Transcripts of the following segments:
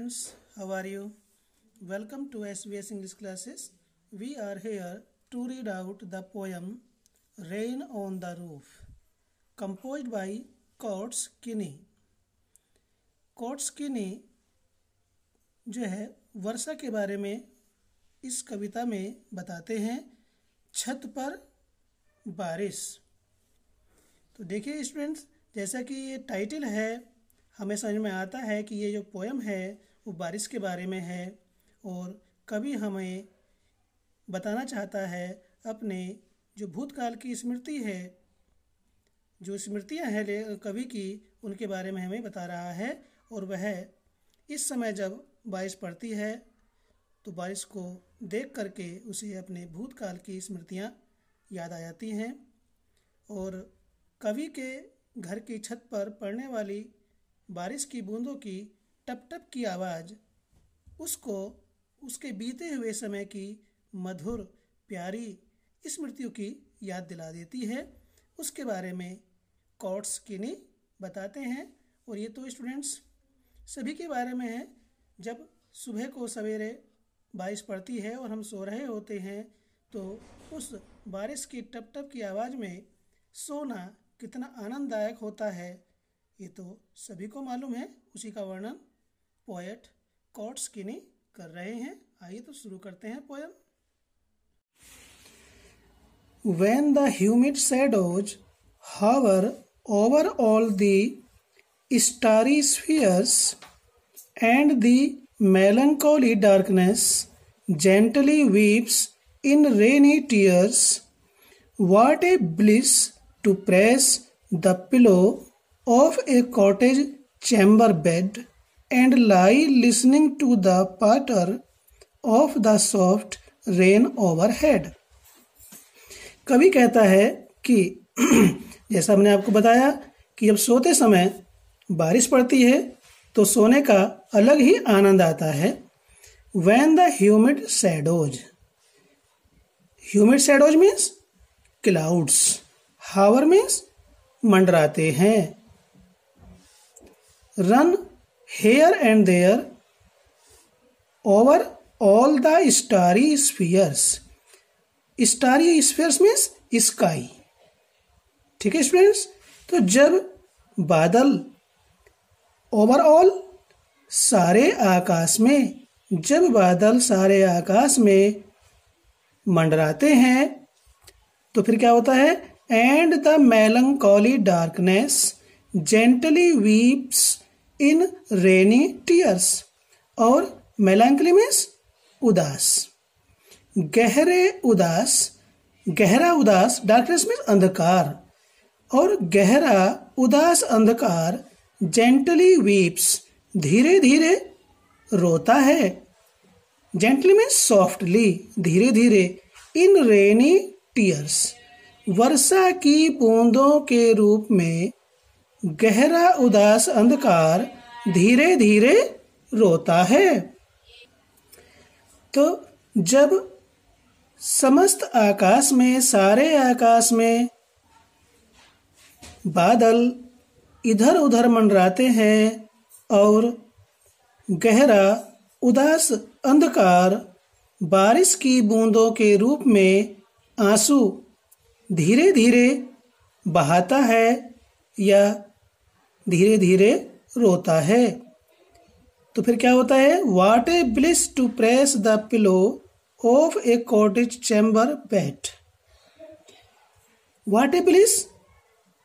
students, how are you? Welcome to SBS English classes. We are here to read out the poem Rain on the Roof, composed by Coates Kinney. Quotes किनी जो है वर्षा के बारे में इस कविता में बताते हैं, छत पर बारिश। तो देखिए स्टूडेंट्स, जैसा कि ये टाइटल है, हमें समझ में आता है कि ये जो पोएम है वो बारिश के बारे में है और कवि हमें बताना चाहता है अपने जो भूतकाल की स्मृति है, जो स्मृतियां हैं कवि की, उनके बारे में हमें बता रहा है। और वह इस समय जब बारिश पड़ती है तो बारिश को देख करके उसे अपने भूतकाल की स्मृतियां याद आ जाती हैं। और कवि के घर की छत पर पड़ने वाली बारिश की बूंदों की टप टप की आवाज़ उसको उसके बीते हुए समय की मधुर प्यारी स्मृतियों की याद दिला देती है। उसके बारे में कोट्स किनी बताते हैं। और ये तो स्टूडेंट्स सभी के बारे में है। जब सुबह को सवेरे बारिश पड़ती है और हम सो रहे होते हैं तो उस बारिश की टप टप की आवाज़ में सोना कितना आनंददायक होता है, ये तो सभी को मालूम है। उसी का वर्णन पोएट कोट्स किनी कर रहे हैं। आइए तो शुरू करते हैं poem. When the humid shadows hover over all the starry spheres and the melancholy darkness gently weeps in rainy tears, what a bliss to press the pillow of a cottage chamber bed and lie listening to the patter of the soft rain overhead। कवि कहता है कि जैसा हमने आपको बताया कि जब सोते समय बारिश पड़ती है तो सोने का अलग ही आनंद आता है। When the humid shadows means clouds, hover means मंडराते हैं। Run here and there over all the starry spheres। starry spheres means sky। ठीक है स्टूडेंट्स, तो जब बादल ओवरऑल सारे आकाश में, जब बादल सारे आकाश में मंडराते हैं तो फिर क्या होता है? And the melancholy darkness gently weeps in rainy tears. और मेलंकली मीन्स उदास, गहरा उदास, डार्कनेस मीन्स अंधकार, और गहरा उदास अंधकार जेंटली वीप्स धीरे धीरे रोता है। जेंटली मीन्स सॉफ्टली, धीरे धीरे, इन रेनी टीयर्स वर्षा की बूंदों के रूप में गहरा उदास अंधकार धीरे धीरे रोता है। तो जब समस्त आकाश में, सारे आकाश में बादल इधर उधर मंडराते हैं और गहरा उदास अंधकार बारिश की बूंदों के रूप में आंसू धीरे धीरे बहाता है या धीरे धीरे रोता है, तो फिर क्या होता है? What a bliss to press the pillow of a cottage chamber bed। What a bliss,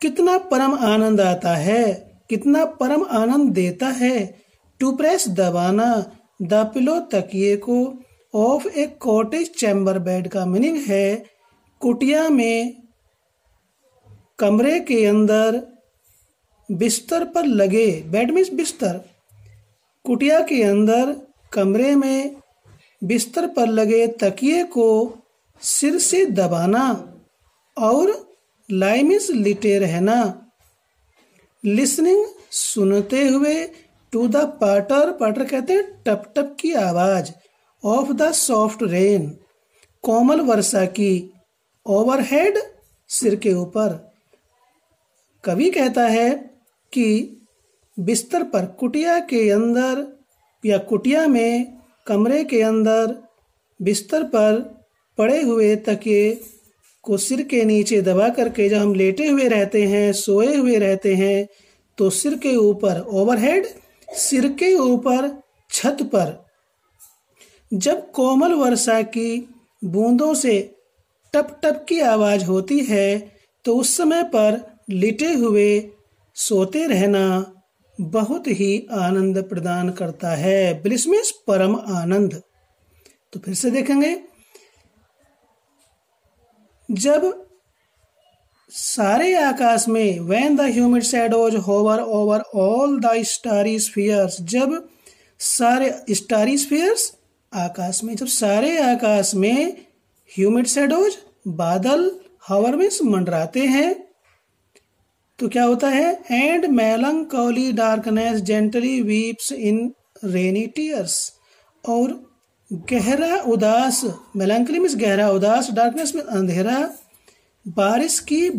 कितना परम आनंद आता है, कितना परम आनंद देता है। टू प्रेस दबाना, द पिलो तकिए को, of A cottage chamber bed का मीनिंग है कुटिया में, कमरे के अंदर बिस्तर पर लगे, बेड मीन्स बिस्तर, कुटिया के अंदर कमरे में बिस्तर पर लगे तकिए को सिर से दबाना, और लाई मीन्स लिटे रहना, लिसनिंग सुनते हुए, टू द पाटर, पाटर कहते हैं टप टप की आवाज, ऑफ द सॉफ्ट रेन कोमल वर्षा की, ओवरहेड सिर के ऊपर। कवि कहता है कि बिस्तर पर, कुटिया के अंदर या कुटिया में कमरे के अंदर बिस्तर पर पड़े हुए तकिए को सिर के नीचे दबा करके जब हम लेटे हुए रहते हैं, सोए हुए रहते हैं, तो सिर के ऊपर ओवरहेड, सिर के ऊपर छत पर जब कोमल वर्षा की बूंदों से टप टप की आवाज होती है तो उस समय पर लेटे हुए सोते रहना बहुत ही आनंद प्रदान करता है। ब्लिस मीन्स परम आनंद। तो फिर से देखेंगे, जब सारे आकाश में when the humid shadows hover over all the starry spheres, जब सारे starry spheres आकाश में, जब सारे आकाश में ह्यूमिड शैडोज बादल hover मीन्स मंडराते हैं तो क्या होता है, and melancholy darkness gently weeps in rainy tears, और गहरा उदास, melancholy मीन्स गहरा उदास, darkness में अंधेरा, बारिश की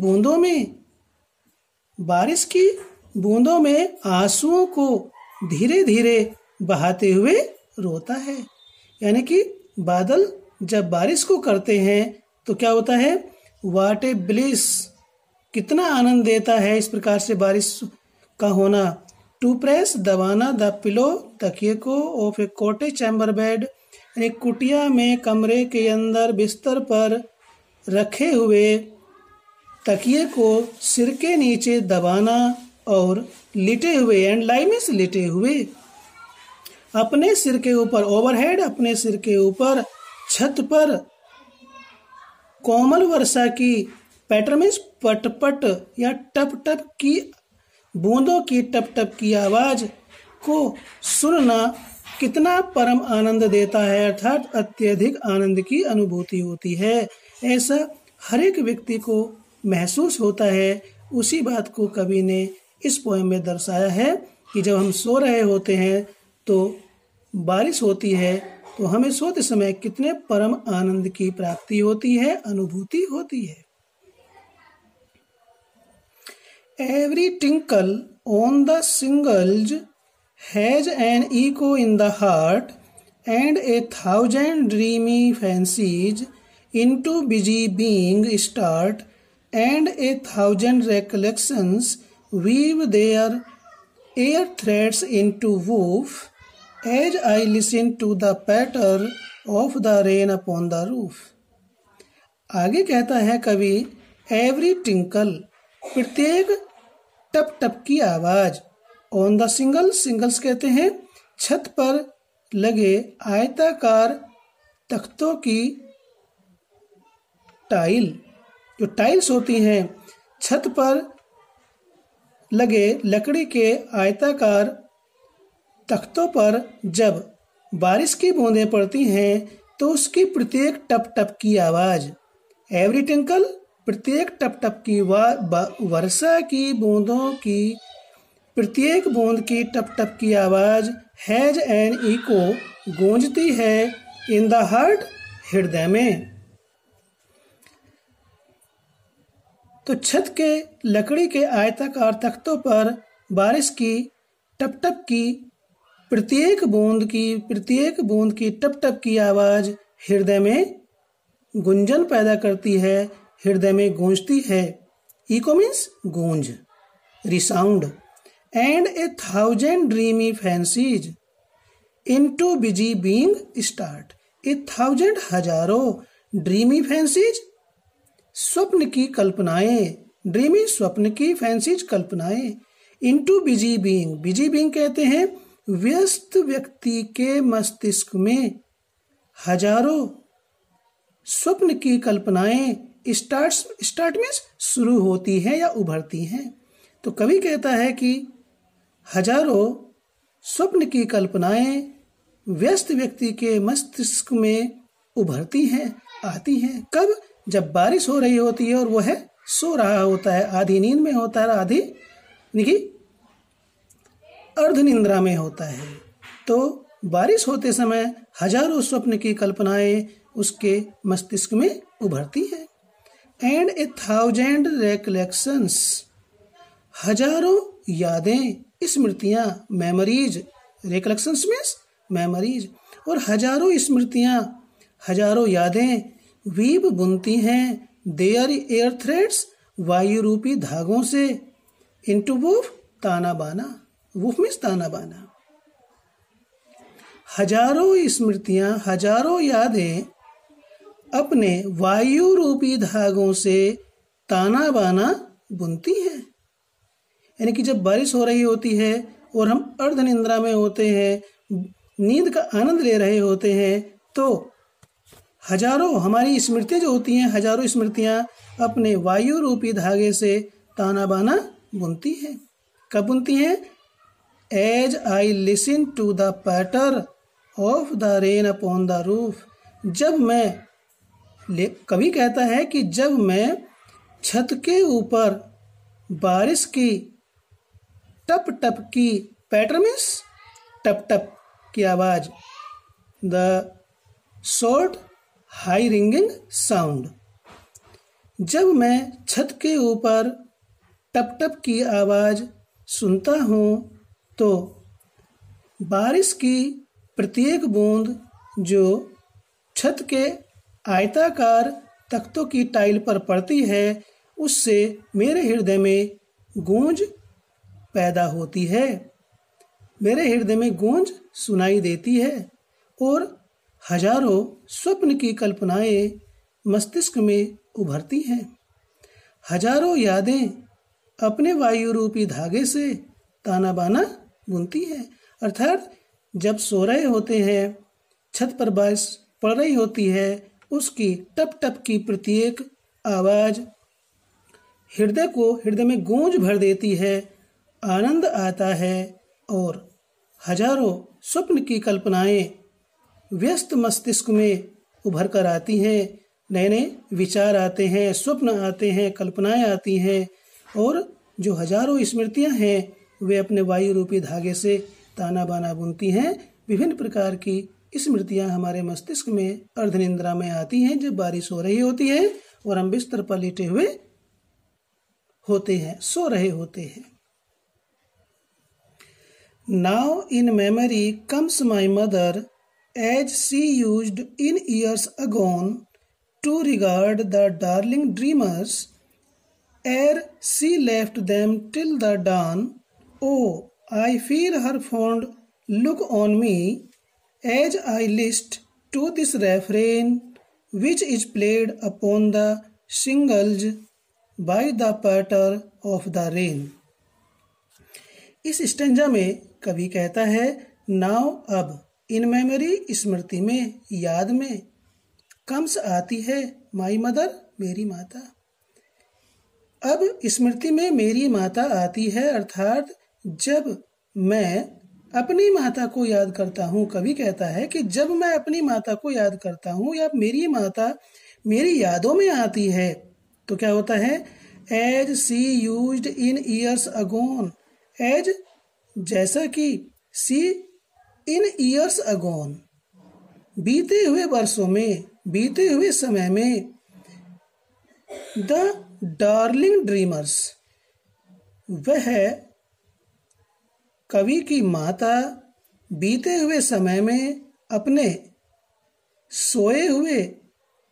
बूंदों में आंसुओं को धीरे धीरे बहाते हुए रोता है। यानी कि बादल जब बारिश को करते हैं तो क्या होता है, वाट ए ब्लिस, कितना आनंद देता है इस प्रकार से बारिश का होना। टू प्रेस, दबाना, द पिलो, तकिए को, of A cottage chamber bed, यानी कुटिया में कमरे के अंदर बिस्तर पर रखे हुए तकिए को सिर के नीचे दबाना और लेटे हुए, एंड लाई मीन्स लेटे हुए, अपने सिर के ऊपर ओवरहेड, अपने सिर के ऊपर छत पर कोमल वर्षा की, पैटर मीन्स पट-पट या टप-टप की बूंदों की टप-टप की आवाज को सुनना कितना परम आनंद देता है, अर्थात अत्यधिक आनंद की अनुभूति होती है। ऐसा हर एक व्यक्ति को महसूस होता है। उसी बात को कवि ने इस पोएम में दर्शाया है कि जब हम सो रहे होते हैं तो बारिश होती है तो हमें सोते समय कितने परम आनंद की प्राप्ति होती है, अनुभूति होती है। Every tinkle on the shingles has an echo in the heart, and 1,000 dreamy fancies into busy being start, and 1,000 recollections weave their air threads into woof, as I listen to the patter of the rain upon the roof. आगे कहता है कवि, every tinkle, प्रत्येक टप टप की आवाज, on the single, singles कहते हैं छत पर लगे आयताकार तख्तों की टाइल, जो टाइल्स होती हैं छत पर लगे लकड़ी के आयताकार तख्तों पर जब बारिश की बूंदें पड़ती हैं तो उसकी प्रत्येक टप टप की आवाज, एवरी टिंकल, प्रत्येक टप टप की वर्षा की बूंदों की प्रत्येक बूंद की टप टप की आवाज, हैज एन इको, गूंजती है, इन द हार्ट, हृदय में। तो छत के लकड़ी के आयताकार तख्तों पर बारिश की टप टप की प्रत्येक बूंद की टप टप की आवाज हृदय में गुंजन पैदा करती है, हृदय में गूंजती है। इको मीन्स गूंज, resound, and 1,000 dreamy fancies into busy being start, 1,000 हजारों ड्रीमी फैंसीज, स्वप्न की कल्पनाएं, ड्रीमी स्वप्न की, फैंसीज कल्पनाएं, into busy being, busy being कहते हैं व्यस्त व्यक्ति के मस्तिष्क में हजारों स्वप्न की कल्पनाएं स्टार्ट मीन्स शुरू होती हैं या उभरती हैं। तो कवि कहता है कि हजारों स्वप्न की कल्पनाएं व्यस्त व्यक्ति के मस्तिष्क में उभरती हैं, आती हैं। कब? जब बारिश हो रही होती है और वो है सो रहा होता है, आधी नींद में होता है, आधी देखिए अर्ध निंद्रा में होता है। तो बारिश होते समय हजारों स्वप्न की कल्पनाएं उसके मस्तिष्क में उभरती है। एंड 1,000 recollections, हजारों यादें, स्मृतियां, मेमोरीज, recollections मीन्स मेमोरीज। और हजारों स्मृतियाँ, हजारों यादें वीव बुनती हैं देयर एयर थ्रेड्स वायु रूपी धागों से इनटू वूफ ताना बाना। वूफ मीन्स ताना बाना। हजारों स्मृतियाँ, हजारों यादें अपने वायु रूपी धागों से ताना बाना बुनती हैं। यानी कि जब बारिश हो रही होती है और हम अर्ध निद्रा में होते हैं, नींद का आनंद ले रहे होते हैं, तो हजारों हमारी स्मृतियाँ जो होती हैं, हजारों स्मृतियाँ अपने वायु रूपी धागे से ताना बाना बुनती हैं। कब बुनती हैं? As I listen to the patter of the rain upon the roof. जब मैं, कवि कहता है कि जब मैं छत के ऊपर बारिश की टप टप की, पैटर मीन्स टप टप की आवाज, the short high ringing sound. जब मैं छत के ऊपर टप टप की आवाज सुनता हूँ तो बारिश की प्रत्येक बूंद जो छत के आयताकार तख्तों की टाइल पर पड़ती है, उससे मेरे हृदय में गूंज पैदा होती है, मेरे हृदय में गूंज सुनाई देती है और हजारों स्वप्न की कल्पनाएं मस्तिष्क में उभरती हैं। हजारों यादें अपने वायु रूपी धागे से ताना बाना बुनती हैं। अर्थात जब सो रहे होते हैं, छत पर बारिश पड़ रही होती है, उसकी टप टप की प्रत्येक आवाज हृदय में गूंज भर देती है, आनंद आता है और हजारों स्वप्न की कल्पनाएं व्यस्त मस्तिष्क में उभर कर आती हैं। नए नए विचार आते हैं, स्वप्न आते हैं, कल्पनाएं आती हैं और जो हजारों स्मृतियां हैं वे अपने वायु रूपी धागे से ताना बाना बुनती हैं। विभिन्न प्रकार की स्मृतियां हमारे मस्तिष्क में अर्धनिद्रा में आती हैं जब बारिश हो रही होती है और हम बिस्तर पर लेटे हुए होते हैं, सो रहे होते हैं। Now in memory comes my mother as she used in years agone to regard the darling dreamers ere she left them till the dawn. Oh, I feel her fond look on me as I list to this refrain which is played upon the shingles by the patter of the rain. इस stanza में कवि कहता है, now अब, in memory स्मृति में, याद में, comes आती है, माई मदर मेरी माता। अब स्मृति में मेरी माता आती है, अर्थात जब मैं अपनी माता को याद करता हूँ। कवि कहता है कि जब मैं अपनी माता को याद करता हूँ या मेरी माता मेरी यादों में आती है तो क्या होता है? As she used in years agone, as जैसा कि, सी इन ईयर्स अगोन बीते हुए वर्षों में, बीते हुए समय में, द डार्लिंग ड्रीमर्स वह कवि की माता बीते हुए समय में अपने सोए हुए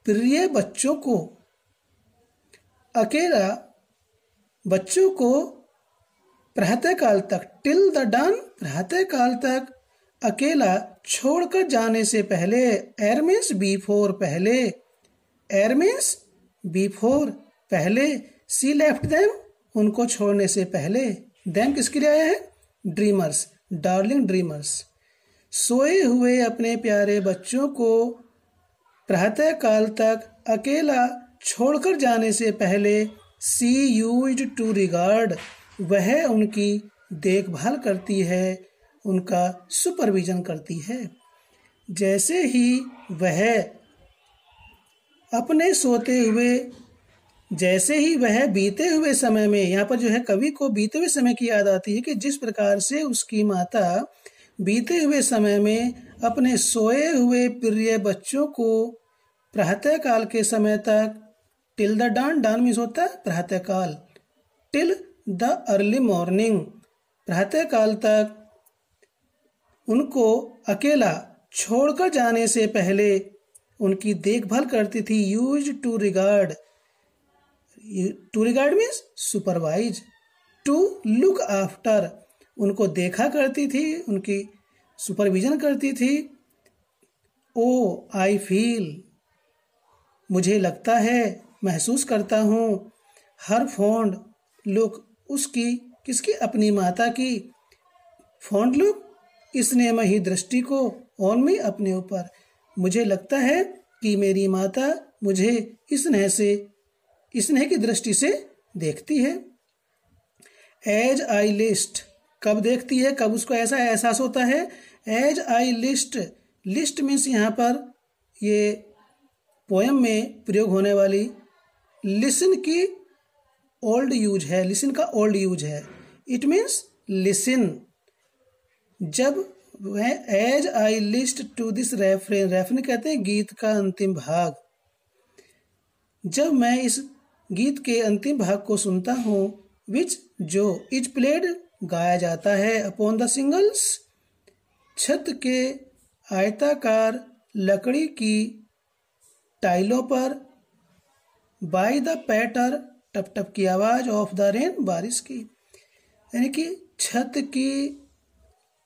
प्रिय बच्चों को, अकेला बच्चों को प्रातःकाल तक, टिल द डन, प्रातःकाल तक अकेला छोड़कर जाने से पहले, एर मीन्स बिफोर, पहले, एर मीन्स बिफोर, पहले, सी लेफ्ट देम, उनको छोड़ने से पहले, देम किसके लिए आया है? ड्रीमर्स, डार्लिंग ड्रीमर्स, सोए हुए अपने प्यारे बच्चों को प्रातःकाल तक अकेला छोड़कर जाने से पहले, सी यूज्ड टू रिगार्ड, वह उनकी देखभाल करती है, उनका सुपरविजन करती है। जैसे ही वह अपने सोते हुए, जैसे ही वह बीते हुए समय में, यहाँ पर जो है कवि को बीते हुए समय की याद आती है कि जिस प्रकार से उसकी माता बीते हुए समय में अपने सोए हुए प्रिय बच्चों को प्रातःकाल के समय तक, till the dawn, dawn means होता है प्रातःकाल, टिल द अर्ली मॉर्निंग, प्रातःकाल तक उनको अकेला छोड़कर जाने से पहले उनकी देखभाल करती थी। Use to regard means supervise. To look after उनको देखा करती थी, उनकी सुपरविजन करती थी। ओ आई फील मुझे लगता है, महसूस करता हूँ। हर फॉन्ड लुक उसकी किसकी, अपनी माता की। फॉन्ड लुक स्नेहमयी दृष्टि को, ऑन मी अपने ऊपर। मुझे लगता है कि मेरी माता मुझे स्नेह की दृष्टि से देखती है। एज आई लिस्ट कब देखती है, कब उसको ऐसा एहसास होता है। एज आई लिस्ट मीन्स यहाँ पर ये पोएम में प्रयोग होने वाली लिसन की ओल्ड यूज है, लिसन का ओल्ड यूज है। It means listen. जब वह as I list to this refrain, refrain कहते हैं गीत का अंतिम भाग। जब मैं इस गीत के अंतिम भाग को सुनता हूँ, विच जो इज प्लेड गाया जाता है, अपॉन द सिंगल्स छत के आयताकार लकड़ी की टाइलों पर, बाय द पैटर टप टप की आवाज ऑफ द रेन बारिश की। यानी कि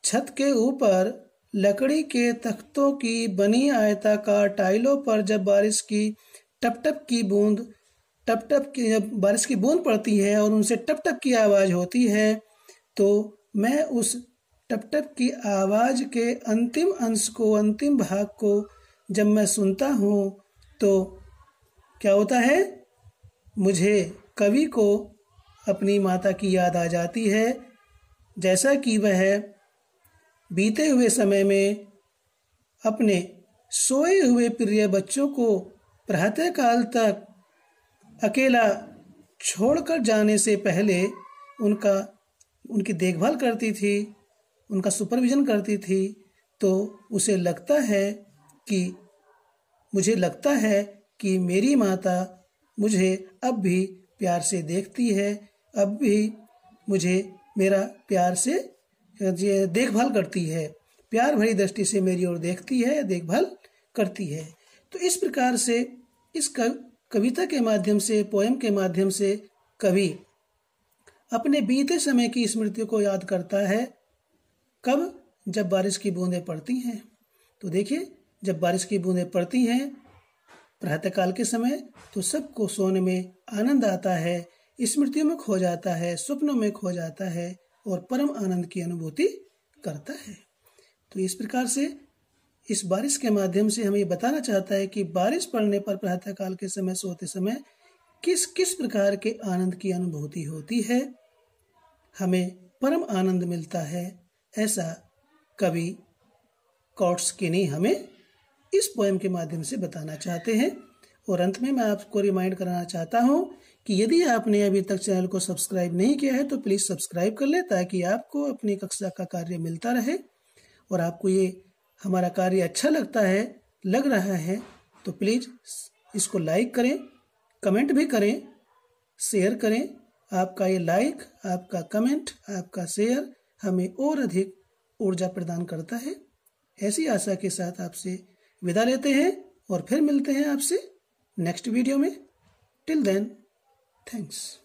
छत के ऊपर लकड़ी के तख्तों की बनी आयताकार टाइलों पर जब बारिश की टप टप की जब बारिश की बूंद पड़ती है और उनसे टप टप की आवाज होती है, तो मैं उस टप टप की आवाज के अंतिम अंश को, अंतिम भाग को जब मैं सुनता हूँ तो क्या होता है, मुझे कवि को अपनी माता की याद आ जाती है। जैसा कि वह बीते हुए समय में अपने सोए हुए प्रिय बच्चों को प्रातःकाल तक अकेला छोड़कर जाने से पहले उनकी देखभाल करती थी, उनका सुपरविजन करती थी। तो मुझे लगता है कि मेरी माता मुझे अब भी प्यार से देखती है, अब भी मुझे मेरा प्यार से देखभाल करती है, प्यार भरी दृष्टि से मेरी ओर देखती है, देखभाल करती है। तो इस प्रकार से इस कविता के माध्यम से, पोएम के माध्यम से कवि अपने बीते समय की स्मृतियों को याद करता है। कब? जब बारिश की बूंदें पड़ती हैं। तो देखिए, जब बारिश की बूंदें पड़ती हैं प्रातःकाल के समय, तो सबको सोने में आनंद आता है, स्मृतियों में खो जाता है, स्वप्नों में खो जाता है और परम आनंद की अनुभूति करता है। तो इस प्रकार से इस बारिश के माध्यम से हमें बताना चाहता है कि बारिश पड़ने पर प्रातःकाल के समय सोते समय किस किस प्रकार के आनंद की अनुभूति होती है, हमें परम आनंद मिलता है। ऐसा कवि कौट्सकिनी हमें इस पोएम के माध्यम से बताना चाहते हैं। और अंत में मैं आपको रिमाइंड कराना चाहता हूं कि यदि आपने अभी तक चैनल को सब्सक्राइब नहीं किया है तो प्लीज़ सब्सक्राइब कर ले, ताकि आपको अपनी कक्षा का कार्य मिलता रहे। और आपको ये हमारा कार्य अच्छा लग रहा है तो प्लीज़ इसको लाइक करें, कमेंट भी करें, शेयर करें। आपका ये लाइक, आपका कमेंट, आपका शेयर हमें और अधिक ऊर्जा प्रदान करता है। ऐसी आशा के साथ आपसे विदा लेते हैं और फिर मिलते हैं आपसे नेक्स्ट वीडियो में। Till then, thanks.